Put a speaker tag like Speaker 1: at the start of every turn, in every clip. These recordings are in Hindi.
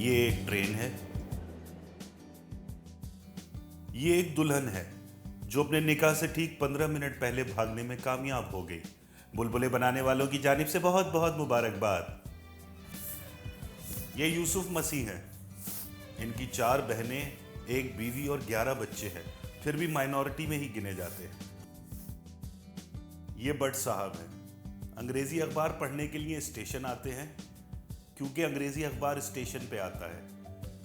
Speaker 1: ये एक ट्रेन है। ये एक दुल्हन है जो अपने निकाह से ठीक 15 मिनट पहले भागने में कामयाब हो गई। बुलबुले बनाने वालों की जानिब से बहुत बहुत मुबारकबाद। ये यूसुफ मसीह हैं। इनकी 4 बहनें, 1 बीवी और 11 बच्चे हैं, फिर भी माइनॉरिटी में ही गिने जाते हैं। ये बट साहब हैं। अंग्रेजी अखबार पढ़ने के लिए स्टेशन आते हैं, क्योंकि अंग्रेजी अखबार स्टेशन पे आता है।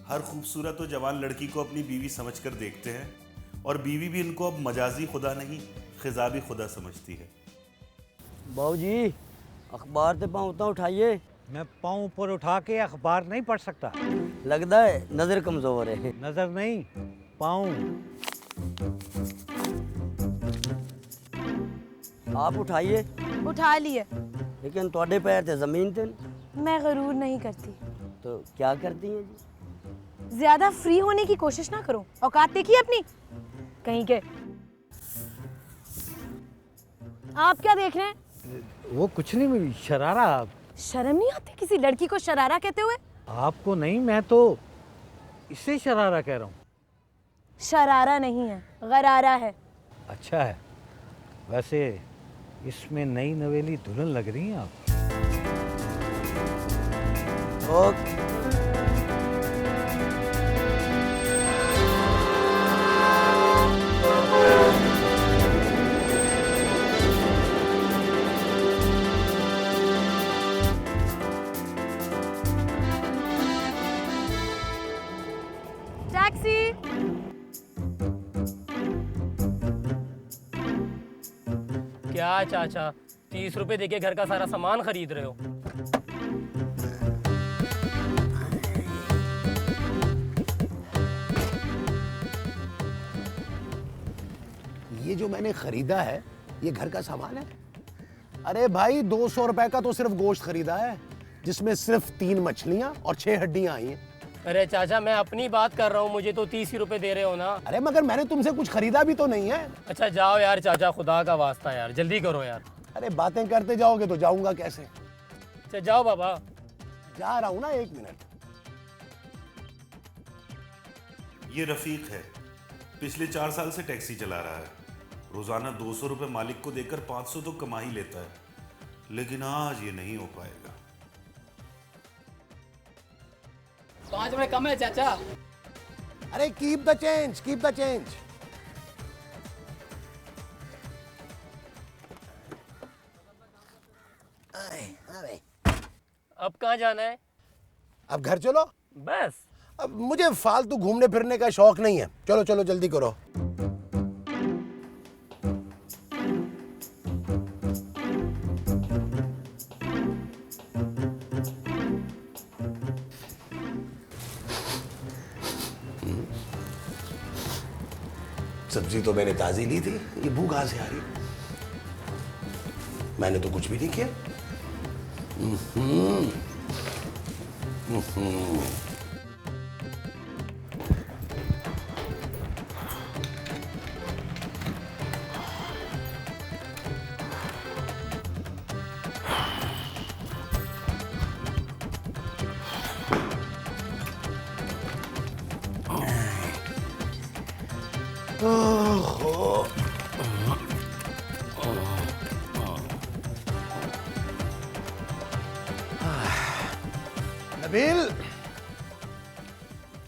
Speaker 1: हर खूबसूरत और जवान लड़की को अपनी बीवी समझकर देखते हैं, और बीवी भी इनको अब मजाजी खुदा नहीं, खिजाबी खुदा समझती है।
Speaker 2: बाबूजी, अखबार से पाँव उतना उठाइए।
Speaker 3: मैं पाँव ऊपर उठा के अखबार नहीं पढ़ सकता।
Speaker 2: लगता है नजर कमजोर है।
Speaker 3: नजर नहीं, पाँव।
Speaker 2: आप उठाइए।
Speaker 4: उठा लिए।
Speaker 2: लेकिन थोड़े पैर थे जमीन थे।
Speaker 4: मैं गरूर नहीं करती।
Speaker 2: तो क्या करती हैं जी?
Speaker 4: ज्यादा फ्री होने की कोशिश ना करो। औकात देखिए अपनी कहीं के। आप क्या देख रहे हैं?
Speaker 3: वो कुछ नहीं, शरारा।
Speaker 4: शर्म नहीं आती किसी लड़की को शरारा कहते हुए?
Speaker 3: आपको नहीं, मैं तो इससे शरारा कह रहा हूँ।
Speaker 4: शरारा नहीं है, गरारा है।
Speaker 3: अच्छा है। वैसे इसमें नई नवेली दुल्हन लग रही हैं आप।
Speaker 2: ओके।
Speaker 4: टैक्सी।
Speaker 5: क्या चाचा, 30 रुपए देके घर का सारा सामान खरीद रहे हो?
Speaker 6: ये जो मैंने खरीदा है, ये घर का सामान है। अरे भाई, 200 रुपए का तो सिर्फ गोश्त खरीदा है, जिसमें सिर्फ 3 मछलियां और 6 हड्डियां आई हैं।
Speaker 5: अरे चाचा, मैं अपनी बात कर रहा हूँ, मुझे तो 30 ही रुपए दे रहे हो ना।
Speaker 6: अरे मगर मैंने तुमसे कुछ खरीदा भी तो नहीं है।
Speaker 5: अच्छा जाओ यार चाचा, खुदा का वास्ता यार, जल्दी करो यार।
Speaker 6: अरे बातें करते जाओगे तो जाऊंगा कैसे?
Speaker 5: अच्छा जाओ बाबा।
Speaker 6: जा रहा हूं ना, 1 मिनट।
Speaker 1: ये रफीक है। पिछले 4 साल से टैक्सी चला रहा है। रोजाना 200 रुपये मालिक को देकर 500 तो कमा ही लेता है, लेकिन आज ये नहीं हो पाएगा।
Speaker 5: 5 में कम है चाचा।
Speaker 6: अरे keep the change, keep the change.
Speaker 5: अब कहाँ जाना है?
Speaker 6: अब घर चलो।
Speaker 5: बस।
Speaker 6: अब मुझे फालतू घूमने फिरने का शौक नहीं है। चलो चलो जल्दी करो। सब्जी तो मैंने ताजी ली थी, ये भूख कहां से आ रही? मैंने तो कुछ भी नहीं किया। नबील,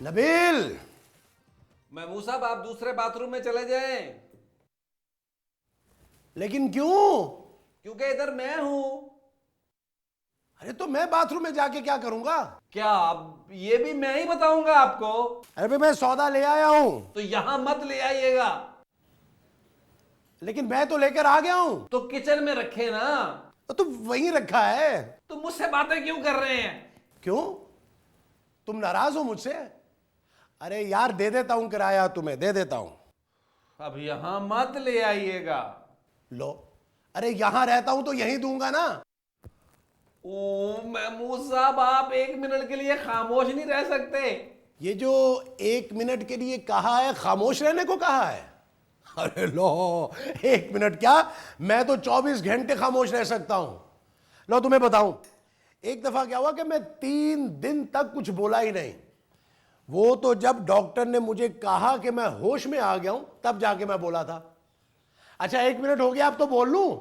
Speaker 6: नबील।
Speaker 7: महमूद साहब, आप दूसरे बाथरूम में चले जाएं।
Speaker 6: लेकिन क्यों?
Speaker 7: क्योंकि इधर मैं हूं।
Speaker 6: अरे तो मैं बाथरूम में जाके क्या करूंगा?
Speaker 7: क्या अब ये भी मैं ही बताऊंगा आपको?
Speaker 6: अरे भाई, मैं सौदा ले आया हूं।
Speaker 7: तो यहां मत ले आइएगा।
Speaker 6: लेकिन मैं तो लेकर आ गया हूं।
Speaker 7: तो किचन में रखे ना।
Speaker 6: तो वहीं रखा है।
Speaker 7: तो मुझसे बातें क्यों कर रहे हैं?
Speaker 6: क्यों? तुम नाराज हो मुझसे? अरे यार, दे देता हूं किराया, तुम्हें दे देता हूं।
Speaker 7: अब यहां मत ले आइएगा।
Speaker 6: लो, अरे यहां रहता हूं तो यहीं दूंगा ना।
Speaker 7: ओ महमूद साहब, आप 1 मिनट के लिए खामोश नहीं रह सकते।
Speaker 6: ये जो 1 मिनट के लिए कहा है, खामोश रहने को कहा है? अरे लो, 1 मिनट क्या, मैं तो 24 घंटे खामोश रह सकता हूं। लो तुम्हें बताऊं, एक दफा क्या हुआ कि मैं 3 दिन तक कुछ बोला ही नहीं। वो तो जब डॉक्टर ने मुझे कहा कि मैं होश में आ गया हूं तब जाके मैं बोला था। अच्छा 1 मिनट हो गया, अब तो बोल लूं।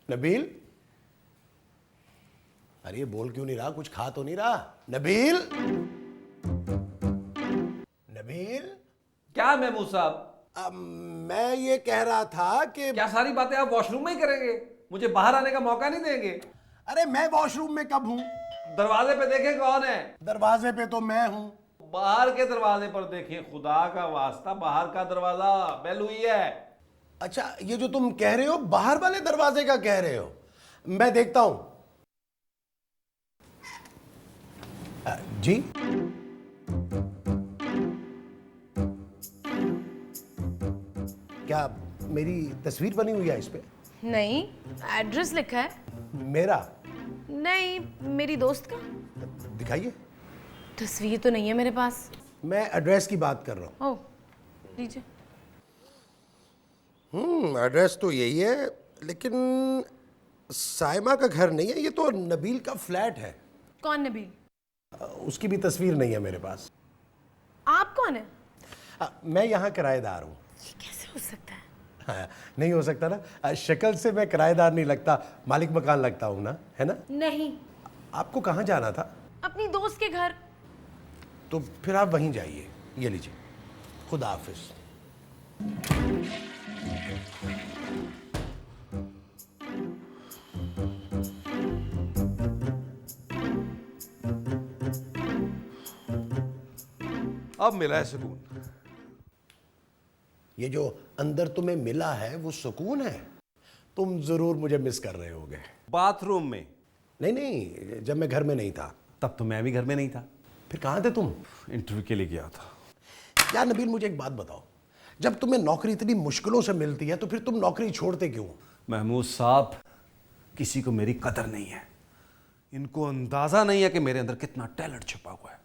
Speaker 6: नबील, अरे ये बोल क्यों नहीं रहा? कुछ खा तो नहीं रहा? नबील, नबील।
Speaker 7: क्या महमूद साहब?
Speaker 6: मैं ये कह रहा था कि
Speaker 7: क्या सारी बातें आप वॉशरूम में ही करेंगे? मुझे बाहर आने का मौका नहीं देंगे?
Speaker 6: अरे मैं वॉशरूम में कब हूं?
Speaker 7: दरवाजे पे देखें कौन है?
Speaker 6: दरवाजे पे तो मैं हूं।
Speaker 7: बाहर के दरवाजे पर देखें, खुदा का वास्ता, बाहर का दरवाजा बेल हुई है।
Speaker 6: अच्छा, ये जो तुम कह रहे हो बाहर वाले दरवाजे का कह रहे हो, मैं देखता हूं। जी, क्या मेरी तस्वीर बनी हुई है इस पे?
Speaker 4: नहीं, एड्रेस लिखा है।
Speaker 6: मेरा?
Speaker 4: नहीं, मेरी दोस्त का।
Speaker 6: दिखाइए।
Speaker 4: तस्वीर तो नहीं है मेरे पास।
Speaker 6: मैं एड्रेस की बात कर रहा हूं।
Speaker 4: ओह, लीजिए।
Speaker 6: एड्रेस तो यही है, लेकिन साइमा का घर नहीं है, ये तो नबील का फ्लैट है।
Speaker 4: कौन नबील?
Speaker 6: उसकी भी तस्वीर नहीं है मेरे पास।
Speaker 4: आप कौन है?
Speaker 6: मैं यहाँ किराएदार हूँ।
Speaker 4: ये कैसे हो सकता है?
Speaker 6: हाँ, नहीं हो सकता ना, शक्ल से मैं किराएदार नहीं लगता, मालिक मकान लगता हूँ ना, है ना?
Speaker 4: नहीं,
Speaker 6: आपको कहाँ जाना था?
Speaker 4: अपनी दोस्त के घर।
Speaker 6: तो फिर आप वहीं जाइए। ये लीजिए, खुदा हाफिज।
Speaker 7: अब मिला है सुकून।
Speaker 6: ये जो अंदर तुम्हें मिला है वो सुकून है? तुम जरूर मुझे मिस कर रहे होगे।
Speaker 7: बाथरूम में?
Speaker 6: नहीं नहीं, जब मैं घर में नहीं था।
Speaker 7: तब तो मैं भी घर में नहीं था।
Speaker 6: फिर कहाँ थे तुम?
Speaker 7: इंटरव्यू के लिए गया था।
Speaker 6: यार नबील, मुझे एक बात बताओ, जब तुम्हें नौकरी इतनी मुश्किलों से मिलती है तो फिर तुम नौकरी छोड़ते क्यों?
Speaker 7: महमूद साहब, किसी को मेरी कदर नहीं है। इनको अंदाजा नहीं है कि मेरे अंदर कितना टैलेंट छुपा हुआ है।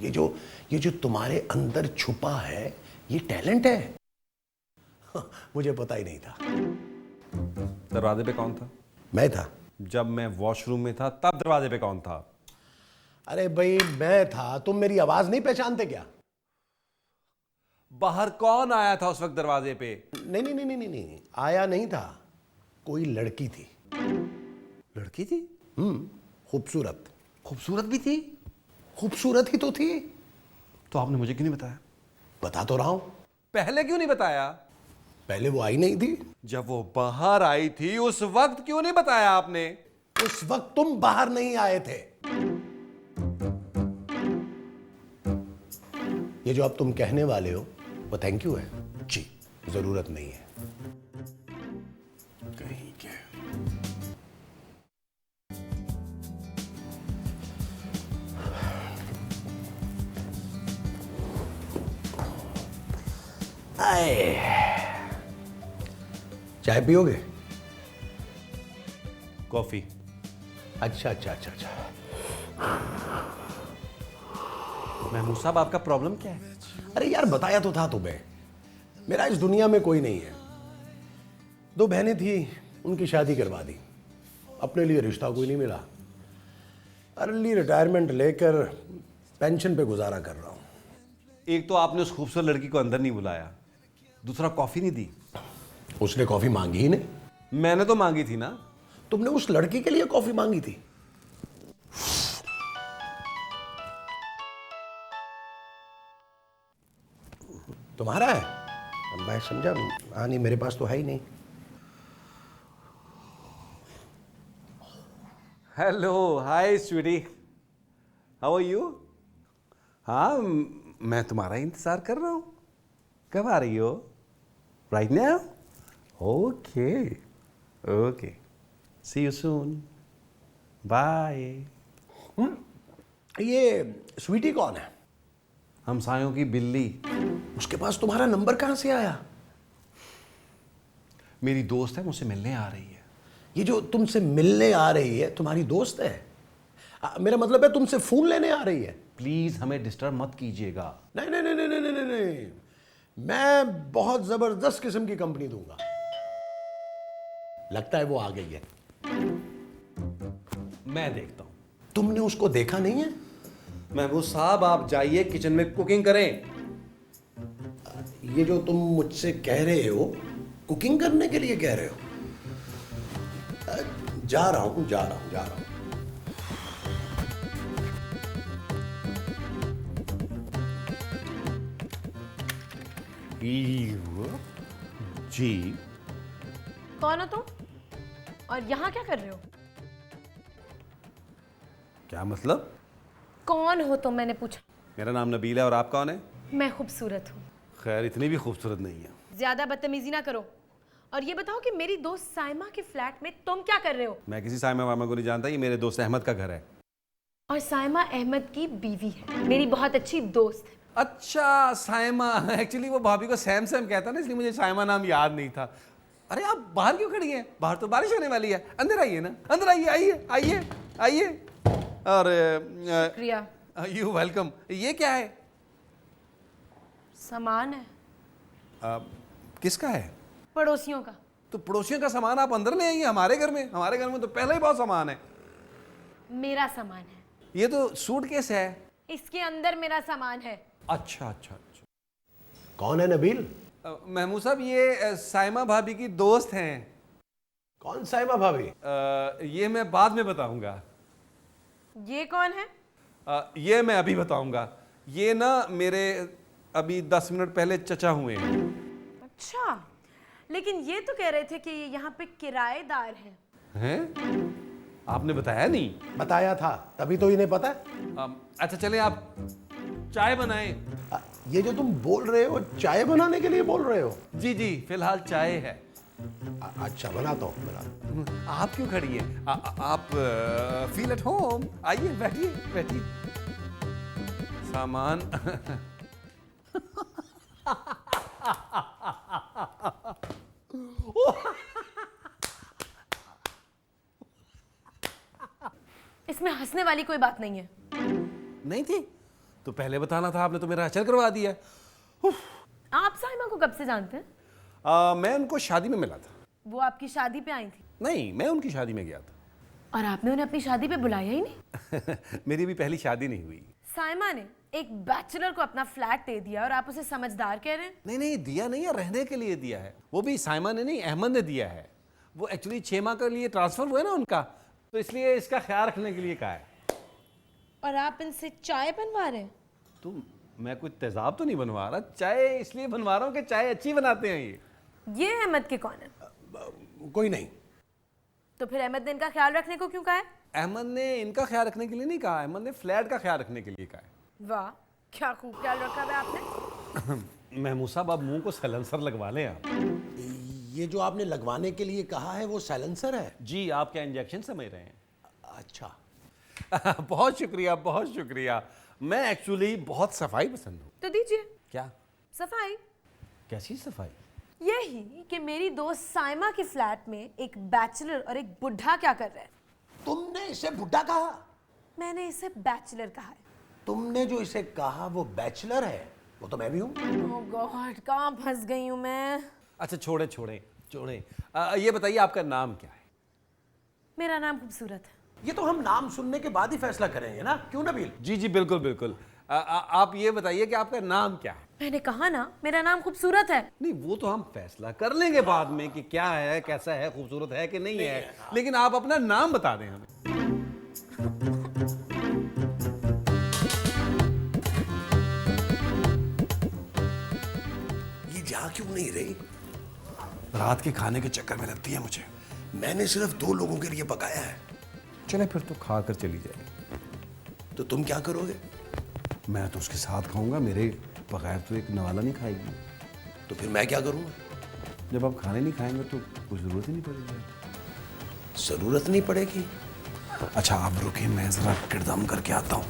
Speaker 6: ये जो तुम्हारे अंदर छुपा है, ये टैलेंट है? मुझे पता ही नहीं था।
Speaker 7: दरवाजे पे कौन था?
Speaker 6: मैं था।
Speaker 7: जब मैं वॉशरूम में था तब दरवाजे पे कौन था?
Speaker 6: अरे भाई मैं था, तुम मेरी आवाज नहीं पहचानते क्या?
Speaker 7: बाहर कौन आया था उस वक्त दरवाजे पे?
Speaker 6: नहीं नहीं नहीं नहीं नहीं, आया नहीं था, कोई लड़की थी।
Speaker 7: लड़की थी?
Speaker 6: खूबसूरत।
Speaker 7: खूबसूरत भी थी?
Speaker 6: खूबसूरत ही तो थी।
Speaker 7: तो आपने मुझे क्यों नहीं बताया?
Speaker 6: बता तो रहा हूं।
Speaker 7: पहले क्यों नहीं बताया?
Speaker 6: पहले वो आई नहीं थी। जब
Speaker 7: जब वो बाहर आई थी उस वक्त क्यों नहीं बताया आपने?
Speaker 6: उस वक्त तुम बाहर नहीं आए थे। ये जो अब तुम कहने वाले हो वो थैंक यू है जी, जरूरत नहीं है। कहीं के आए, चाय पियोगे?
Speaker 7: कॉफी।
Speaker 6: अच्छा अच्छा अच्छा अच्छा।
Speaker 7: महमूद साहब, आपका प्रॉब्लम क्या है?
Speaker 6: अरे यार बताया तो था तुम्हें, मेरा इस दुनिया में कोई नहीं है। 2 बहनें थी, उनकी शादी करवा दी, अपने लिए रिश्ता कोई नहीं मिला। अर्ली रिटायरमेंट लेकर पेंशन पे गुजारा कर रहा हूँ।
Speaker 7: एक तो आपने उस खूबसूरत लड़की को अंदर नहीं बुलाया, दूसरा कॉफी नहीं दी।
Speaker 6: उसने कॉफी मांगी ही नहीं।
Speaker 7: मैंने तो मांगी थी ना।
Speaker 6: तुमने उस लड़की के लिए कॉफी मांगी थी? तुम्हारा है? मैं समझा, हाँ नहीं मेरे पास तो है ही नहीं।
Speaker 7: Hello, hi sweetie, how are you? हाँ, मैं तुम्हारा इंतजार कर रहा हूँ। कब आ रही हो? Right now? Okay okay, see you soon, bye.
Speaker 6: ये स्वीटी कौन है?
Speaker 7: हमसायों की बिल्ली।
Speaker 6: उसके पास तुम्हारा नंबर कहां से आया?
Speaker 7: मेरी दोस्त है, मुझसे मिलने आ रही है।
Speaker 6: ये जो तुमसे मिलने आ रही है तुम्हारी दोस्त है? मेरा मतलब है तुमसे फोन लेने आ रही है?
Speaker 7: प्लीज हमें डिस्टर्ब मत कीजिएगा।
Speaker 6: नहीं नहीं नहीं नहीं नहीं नहीं नहीं, मैं बहुत जबरदस्त किस्म की कंपनी दूंगा। लगता है वो आ गई है।
Speaker 7: मैं देखता हूँ।
Speaker 6: तुमने उसको देखा नहीं है?
Speaker 7: महबूब साहब आप जाइए किचन में कुकिंग करें।
Speaker 6: ये जो तुम मुझसे कह रहे हो, कुकिंग करने के लिए कह रहे हो? जा रहा हूं।
Speaker 7: जी
Speaker 4: कौन हो तुम और यहाँ क्या कर रहे हो?
Speaker 7: क्या मतलब?
Speaker 4: कौन हो तुम, मैंने पूछा।
Speaker 7: मेरा नाम नबील है और आप कौन है?
Speaker 4: मैं खूबसूरत हूँ।
Speaker 7: खैर इतनी भी खूबसूरत नहीं है।
Speaker 4: ज्यादा बदतमीजी ना करो और ये बताओ कि मेरी दोस्त साइमा के फ्लैट में तुम क्या कर रहे हो?
Speaker 7: मैं किसी साइमा वामा को नहीं जानता, ये मेरे दोस्त अहमद का घर है।
Speaker 4: और साइमा अहमद की बीवी है, मेरी बहुत अच्छी दोस्त है।
Speaker 7: अच्छा साइमा, एक्चुअली वो भाभी को सैम सैम कहता ना, इसलिए मुझे साइमा नाम याद नहीं था। अरे आप बाहर क्यों खड़ी हैं? बाहर तो बारिश होने वाली है, अंदर आइए ना, अंदर आइए, आइए आइए आइए। और
Speaker 4: प्रिया,
Speaker 7: यू वेलकम। ये क्या है?
Speaker 4: सामान है,
Speaker 7: किसका है?
Speaker 4: पड़ोसियों का।
Speaker 7: तो पड़ोसियों का सामान आप अंदर ले आइए हमारे घर में। हमारे घर में तो पहले ही बहुत सामान है।
Speaker 4: मेरा सामान है,
Speaker 7: ये तो सूटकेस है।
Speaker 4: इसके अंदर मेरा सामान है।
Speaker 7: अच्छा अच्छा अच्छा।
Speaker 6: कौन है नबील?
Speaker 7: महमूद साहब ये साइमा भाभी की दोस्त हैं।
Speaker 6: कौन साइमा भाभी?
Speaker 7: ये मैं बाद में बताऊंगा।
Speaker 4: ये कौन है?
Speaker 7: ये मैं अभी बताऊंगा। ये ना मेरे अभी 10 मिनट पहले चचा हुए हैं।
Speaker 4: अच्छा, लेकिन ये तो कह रहे थे कि ये यहाँ पे किराएदार हैं।
Speaker 7: आपने बताया नहीं?
Speaker 6: बताया था, तभी तो इन्हें पता है।
Speaker 7: अच्छा चले आप चाय बनाएं।
Speaker 6: ये जो तुम बोल रहे हो, चाय बनाने के लिए बोल रहे हो?
Speaker 7: जी जी, फिलहाल चाय है।
Speaker 6: अच्छा, बनाता हूँ।
Speaker 7: आप क्यों खड़ी हैं? आप फील एट होम। आइए बैठिए बैठिए। सामान
Speaker 4: इसमें हंसने वाली कोई बात नहीं है।
Speaker 7: नहीं थी तो पहले बताना था, आपने तो मेरा अचर करवा दिया।
Speaker 4: आप साइमा को कब से जानते हैं?
Speaker 7: मैं उनको शादी में मिला था।
Speaker 4: वो आपकी शादी पे आई थी?
Speaker 7: नहीं, मैं उनकी शादी में गया था।
Speaker 4: और आपने उन्हें अपनी शादी पे बुलाया ही नहीं?
Speaker 7: मेरी भी पहली शादी नहीं हुई।
Speaker 4: साइमा ने एक बैचलर को अपना फ्लैट दे दिया और आप उसे समझदार कह रहे हैं?
Speaker 7: नहीं नहीं, दिया नहीं है, रहने के लिए दिया है। वो भी साइमा ने नहीं, अहमद ने दिया है। वो एक्चुअली 6 माह के लिए ट्रांसफर हुआ है ना उनका, तो इसलिए इसका ख्याल रखने के लिए कहा है।
Speaker 4: और आप इनसे चाय बनवा रहे हैं?
Speaker 7: तो मैं कोई तेजाब तो नहीं बनवा रहा, चाय इसलिए बनवा रहा हूँ कि चाय अच्छी बनाते हैं
Speaker 4: ये अहमद के कौन है?
Speaker 6: कोई नहीं।
Speaker 4: तो फिर अहमद ने इनका ख्याल रखने को क्यों कहा है?
Speaker 7: अहमद ने इनका ख्याल रखने के लिए नहीं कहा, अहमद ने फ्लैट का ख्याल रखने के लिए कहा है।
Speaker 4: वाह, क्या खूब ख्याल रखा है आपने।
Speaker 7: महमूद साहब आप मुंह को साइलेंसर लगवा लें आप।
Speaker 6: ये जो आपने लगवाने के लिए कहा है वो साइलेंसर है?
Speaker 7: जी, आप क्या इंजेक्शन समझ रहे हैं?
Speaker 6: अच्छा।
Speaker 7: बहुत शुक्रिया बहुत शुक्रिया। मैं एक्चुअली बहुत सफाई पसंद हूँ।
Speaker 4: तो दीजिए।
Speaker 7: क्या?
Speaker 4: सफाई?
Speaker 7: कैसी सफाई?
Speaker 4: यही कि मेरी दोस्त साइमा के फ्लैट में एक बैचलर और एक बुढ़ा क्या कर रहे हैं।
Speaker 6: तुमने इसे बुढ़ा कहा?
Speaker 4: मैंने इसे बैचलर कहा है।
Speaker 6: तुमने जो इसे कहा वो बैचलर है, वो तो मैं भी हूँ।
Speaker 4: ओह गॉड, कहाँ फंस गई हूँ मैं।
Speaker 7: अच्छा छोड़े छोड़े छोड़े। ये बताइए आपका नाम क्या है?
Speaker 4: मेरा नाम खूबसूरत है।
Speaker 6: ये तो हम नाम सुनने के बाद ही फैसला करेंगे ना, क्यों नबील?
Speaker 7: जी जी बिल्कुल बिल्कुल। आप ये बताइए कि आपका नाम क्या है?
Speaker 4: मैंने कहा ना, मेरा नाम खूबसूरत है।
Speaker 7: नहीं, वो तो हम फैसला कर लेंगे बाद में कि क्या है, कैसा है, खूबसूरत है कि नहीं है, लेकिन आप अपना नाम बता दें हमें।
Speaker 6: ये जा क्यों नहीं रही?
Speaker 7: रात के खाने के चक्कर में लगती है मुझे।
Speaker 6: मैंने सिर्फ 2 लोगों के लिए पकाया है।
Speaker 7: चले फिर तो खा कर चली जाए।
Speaker 6: तो तुम क्या करोगे?
Speaker 7: मैं तो उसके साथ खाऊंगा, मेरे बगैर तो एक नवाला नहीं खाएगी।
Speaker 6: तो फिर मैं क्या करूंगा?
Speaker 7: जब आप खाने नहीं खाएंगे तो कुछ ज़रूरत ही नहीं पड़ेगी।
Speaker 6: जरूरत नहीं पड़ेगी?
Speaker 7: अच्छा आप रुकिए, मैं ज़रा किरदम करके आता हूँ।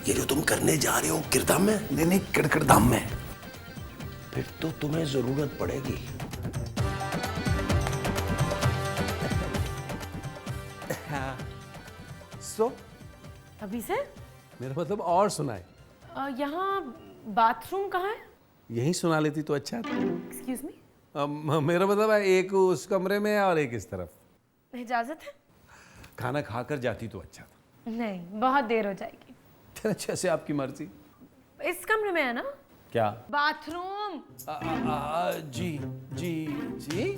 Speaker 6: ये जो तुम करने जा रहे हो किरदम में?
Speaker 7: नहीं नहीं, किरकिरदम में।
Speaker 6: फिर तो तुम्हें जरूरत पड़ेगी।
Speaker 7: सो
Speaker 4: अभी से?
Speaker 7: मेरा मतलब और सुनाए।
Speaker 4: यहाँ बाथरूम कहाँ है?
Speaker 7: यही सुना लेती तो अच्छा था।
Speaker 4: Excuse me.
Speaker 7: मेरा मतलब है एक उस कमरे में है और एक इस तरफ।
Speaker 4: इजाजत है?
Speaker 7: खाना खाकर जाती तो अच्छा था।
Speaker 4: नहीं, बहुत देर हो जाएगी।
Speaker 7: अच्छा से आपकी मर्जी।
Speaker 4: इस कमरे में है ना?
Speaker 7: क्या?
Speaker 4: बाथरूम।
Speaker 7: जी जी जी।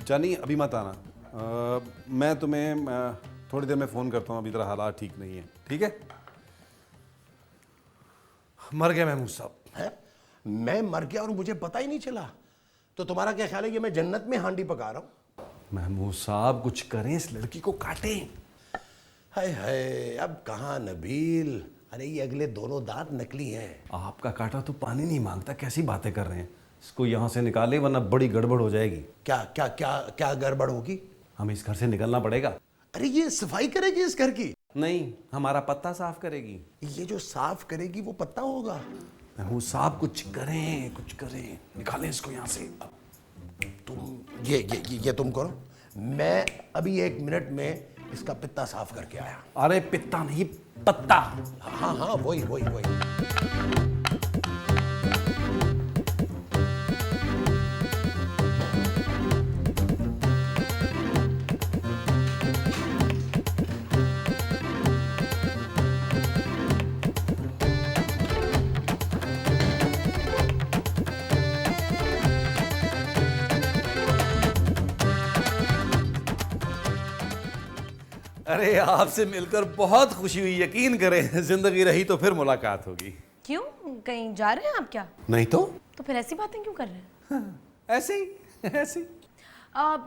Speaker 7: जानी अभी मत आना। मैं तुम्हें थोड़ी देर में फ़ोन करता हूँ, अभी तरह हालात ठीक नहीं है, ठीक है? मर गए महमूद साहब।
Speaker 6: है? मैं मर गया और मुझे पता ही नहीं चला? तो तुम्हारा क्या ख्याल है कि मैं जन्नत में हांडी पका रहा हूँ?
Speaker 7: महमूद साहब कुछ करें, इस लड़की को काटें।
Speaker 6: हाय हाय, अब कहाँ नबील। अरे ये अगले दोनों दांत नकली हैं।
Speaker 7: आपका काटा तो पानी नहीं मांगता, कैसी बातें कर रहे हैं? इसको यहाँ से निकाले वरना बड़ी गड़बड़ हो जाएगी।
Speaker 6: क्या क्या क्या क्या गड़बड़ होगी?
Speaker 7: हमें इस घर से निकलना पड़ेगा।
Speaker 6: अरे ये सफाई करेगी इस घर की?
Speaker 7: नहीं, हमारा पत्ता साफ करेगी।
Speaker 6: ये जो साफ करेगी वो पत्ता होगा?
Speaker 7: महमूद साहब कुछ करें, कुछ करें, निकालें इसको यहाँ से।
Speaker 6: तुम ये तुम करो, मैं अभी 1 मिनट में इसका पित्ता साफ करके आया।
Speaker 7: अरे पित्ता नहीं, पत्ता।
Speaker 6: हाँ हाँ वही वही वही।
Speaker 7: अरे आपसे मिलकर बहुत खुशी हुई, यकीन करें जिंदगी रही तो फिर मुलाकात होगी।
Speaker 4: क्यों, कहीं जा रहे हैं आप क्या?
Speaker 7: नहीं तो
Speaker 4: फिर ऐसी बातें क्यों कर रहे हैं?
Speaker 7: ऐसे ही ऐसे ही।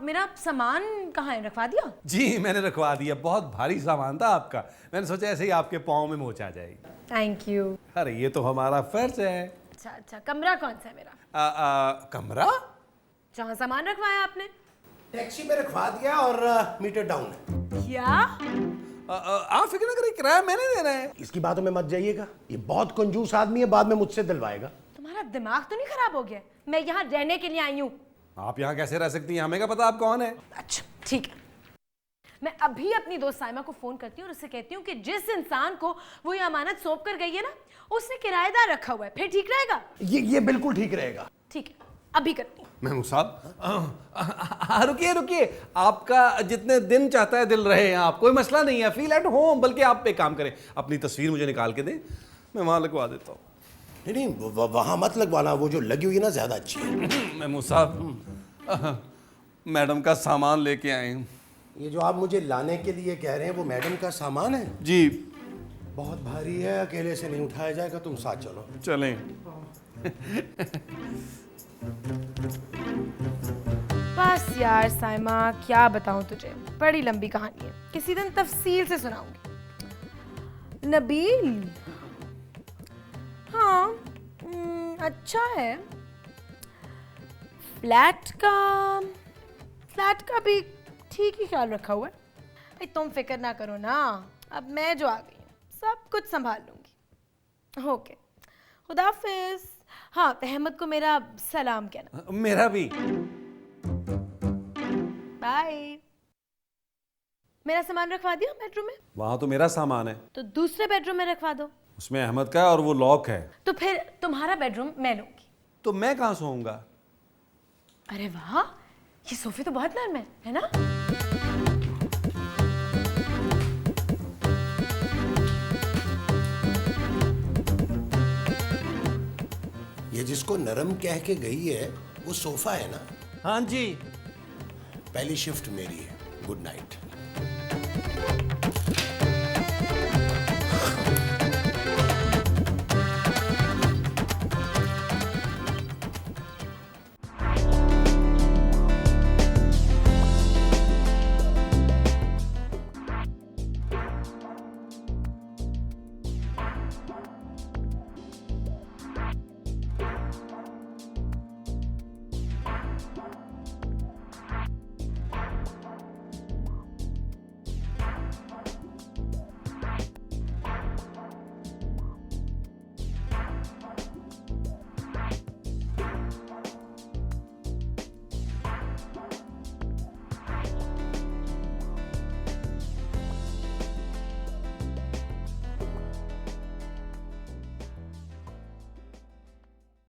Speaker 4: मेरा सामान कहाँ है, रखवा दिया?
Speaker 7: जी मैंने रखवा दिया, बहुत भारी सामान था आपका, मैंने सोचा ऐसे ही आपके पाँव में मोच आ जाएगी।
Speaker 4: Thank you.
Speaker 7: अरे ये तो हमारा फर्ज है।
Speaker 4: अच्छा अच्छा, कमरा कौन सा है मेरा?
Speaker 7: कमरा
Speaker 4: जहाँ सामान रखवाया आपने?
Speaker 6: टैक्सी में रखवा दिया और मीटर डाउन है।
Speaker 4: क्या?
Speaker 7: आप फिक्र न करिए, किराया मैंने देना है।
Speaker 6: इसकी बातों में मत जाइएगा, ये बहुत कंजूस आदमी है, बाद में मुझसे दिलवाएगा।
Speaker 4: तुम्हारा दिमाग तो नहीं खराब हो गया? मैं यहाँ रहने के लिए आई हूँ।
Speaker 7: आप यहाँ कैसे रह सकती हैं, हमें क्या पता आप कौन है?
Speaker 4: अच्छा ठीक है, मैं अभी अपनी दोस्त साइमा को फोन करती हूँ और उससे कहती हूँ कि जिस इंसान को वो ये अमानत सौंप कर गई है ना, उसने किराएदार रखा हुआ है। फिर ठीक रहेगा?
Speaker 6: ये बिल्कुल ठीक रहेगा।
Speaker 4: ठीक है, अभी करती हूँ।
Speaker 7: महमूद साहब रुकिए रुकिए, आपका जितने दिन चाहता है दिल रहे हैं आप, कोई मसला नहीं है, फील एट होम। बल्कि आप एक काम करें, अपनी तस्वीर मुझे निकाल के दें, मैं वहाँ लगवा देता हूँ।
Speaker 6: नहीं वहाँ मत लगवाना, वो जो लगी हुई है ना ज्यादा अच्छी है।
Speaker 7: महमूद साहब मैडम का सामान लेके आए हैं।
Speaker 6: ये जो आप मुझे लाने के लिए कह रहे हैं वो मैडम का सामान है?
Speaker 7: जी।
Speaker 6: बहुत भारी है, अकेले से नहीं उठाया जाएगा, तुम साथ चलो।
Speaker 7: चलें।
Speaker 4: बस यार साइमा, क्या बताऊं तुझे, बड़ी लंबी कहानी है, किसी दिन तफसील से सुनाऊंगी। नबील, हाँ अच्छा है। फ्लैट का भी ठीक ही ख्याल रखा हुआ है। भाई तुम फिक्र ना करो ना, अब मैं जो आ गई हूँ सब कुछ संभाल लूंगी। ओके, खुदाफिज। हाँ, अहमद को मेरा सलाम कहना।
Speaker 7: मेरा भी।
Speaker 4: बाय। मेरा सामान रखवा दिया बेडरूम में?
Speaker 7: वहां तो मेरा सामान है।
Speaker 4: तो दूसरे बेडरूम में रखवा दो।
Speaker 7: उसमें अहमद का है और वो लॉक है।
Speaker 4: तो फिर तुम्हारा बेडरूम मैं लूंगी।
Speaker 7: तो मैं कहाँ सोऊंगा?
Speaker 4: अरे वाह, ये सोफे तो बहुत नरम है ना?
Speaker 6: ये जिसको नरम कह के गई है वो सोफा है ना?
Speaker 7: हाँ जी।
Speaker 6: पहली शिफ्ट मेरी है, गुड नाइट।